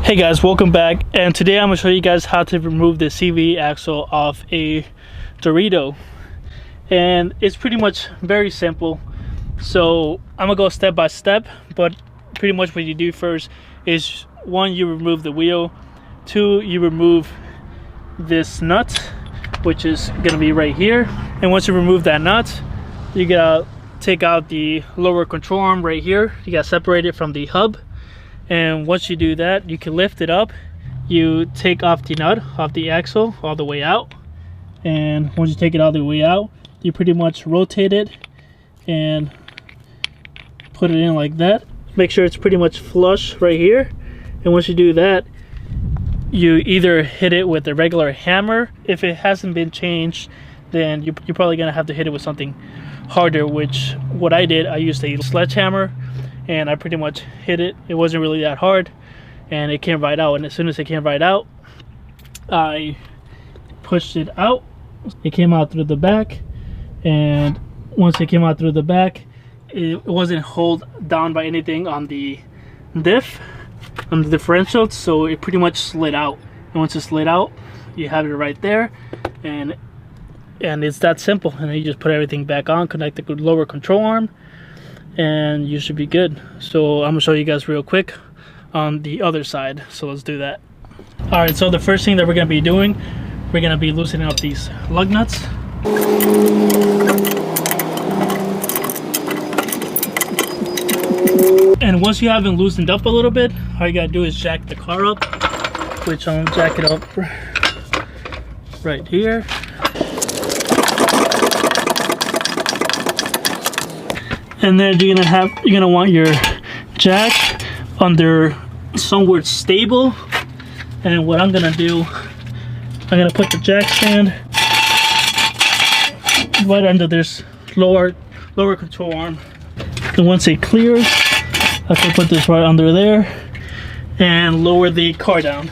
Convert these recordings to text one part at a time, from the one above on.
Hey guys, welcome back, and today I'm going to show you guys how to remove the CV axle off a Dorito. And it's pretty much very simple, so I'm going to go step by step. But pretty much what you do first is, one, you remove the wheel, two, you remove this nut, which is going to be right here. And once you remove that nut, you gotta take out the lower control arm right here. You gotta separate it from the hub. And once you do that, you can lift it up. You take off the nut off the axle all the way out. And once you take it all the way out, you pretty much rotate it and put it in like that. Make sure it's pretty much flush right here. And once you do that, you either hit it with a regular hammer. If it hasn't been changed, then you're probably gonna have to hit it with something harder, which what I did, I used a sledgehammer. And I pretty much hit it. It wasn't really that hard, and it came right out. And as soon as it came right out, I pushed it out. It came out through the back, and once it came out through the back, it wasn't held down by anything on the differential, so it pretty much slid out. And once it slid out, you have it right there, and it's that simple. And then you just put everything back on, connect the lower control arm, and you should be good. So I'm gonna show you guys real quick on the other side, so let's do that. All right, so the first thing that we're gonna be doing, we're gonna be loosening up these lug nuts. And once you have them loosened up a little bit, all you gotta do is jack the car up, which I'm gonna jack it up right here. And then you're gonna want your jack under somewhere stable. And what I'm gonna do, I'm gonna put the jack stand right under this lower control arm. And once it clears, I can put this right under there and lower the car down.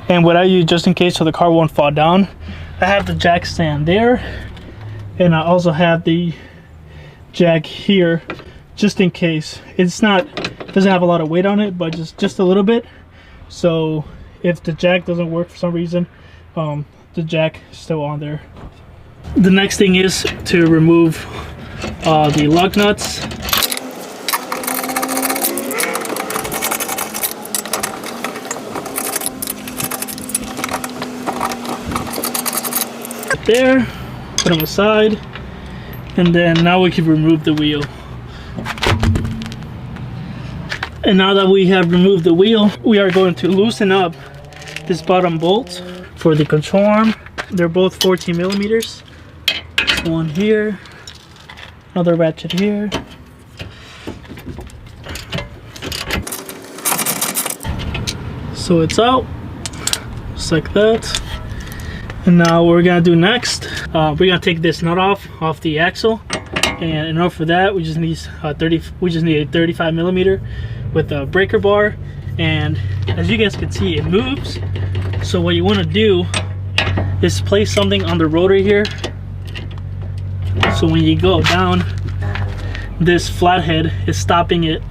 And what I use, just in case so the car won't fall down, I have the jack stand there, and I also have the jack here, just in case. Doesn't have a lot of weight on it, but just a little bit. So if the jack doesn't work for some reason, the jack is still on there. The next thing is to remove the lug nuts. There, put them aside, and then now we can remove the wheel. And now that we have removed the wheel, we are going to loosen up this bottom bolt for the control arm. They're both 14 millimeters. One here, another ratchet here. So it's out, just like that. And now what we're gonna do next, we're gonna take this nut off the axle, and in order for that, we just need a 35 millimeter with a breaker bar. And as you guys can see, it moves. So what you want to do is place something on the rotor here. So when you go down, this flathead is stopping it.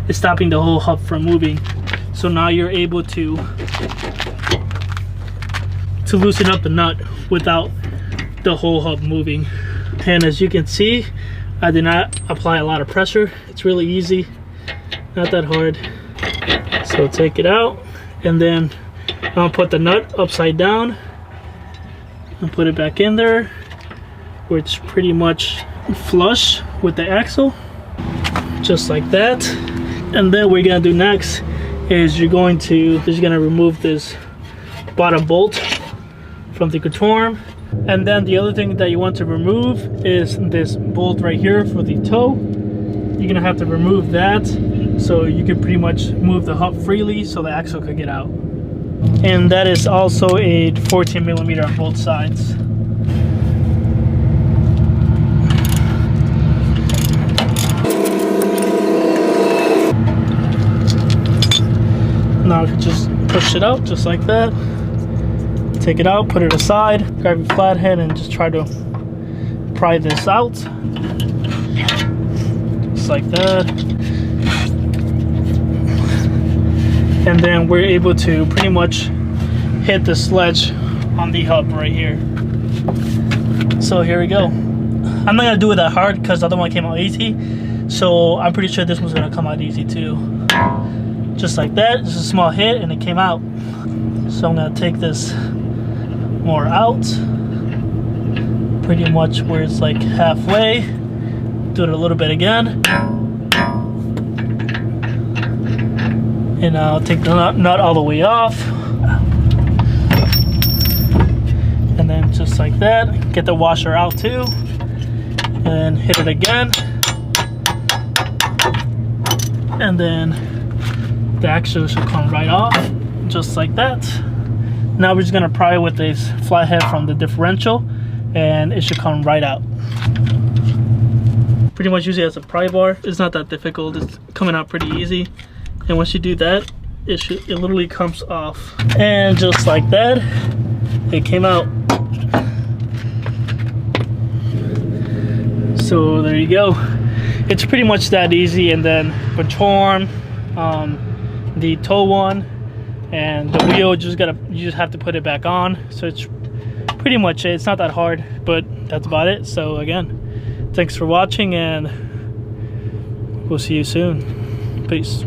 It's stopping the whole hub from moving. So now you're able to loosen up the nut without the whole hub moving. And as you can see, I did not apply a lot of pressure. It's really easy, not that hard. So take it out, and then I'll put the nut upside down and put it back in there, where it's pretty much flush with the axle, just like that. And then what we're gonna do next is you're gonna remove this bottom bolt from the control arm. And then the other thing that you want to remove is this bolt right here for the toe. You're gonna have to remove that so you can pretty much move the hub freely so the axle could get out. And that is also a 14 millimeter on both sides. Now you can just push it out just like that. Take it out, put it aside, grab your flathead and just try to pry this out. just like that. And then we're able to pretty much hit the sledge on the hub right here. So here we go. I'm not gonna do it that hard because the other one came out easy. So I'm pretty sure this one's gonna come out easy too. Just like that, just a small hit and it came out. So I'm gonna take this more out. Pretty much where it's like halfway. Do it a little bit again. And I'll take the nut all the way off. And then just like that, get the washer out too. And hit it again. And then the axle should come right off, just like that. Now we're just gonna pry it with this flathead from the differential and it should come right out. Pretty much use it as a pry bar. It's not that difficult, it's coming out pretty easy. And once you do that, it literally comes off. And just like that, it came out. So there you go. It's pretty much that easy. And then winch arm, the toe one, and the wheel, you just have to put it back on. So it's pretty much it. It's not that hard, but that's about it. So again, thanks for watching and we'll see you soon. Peace.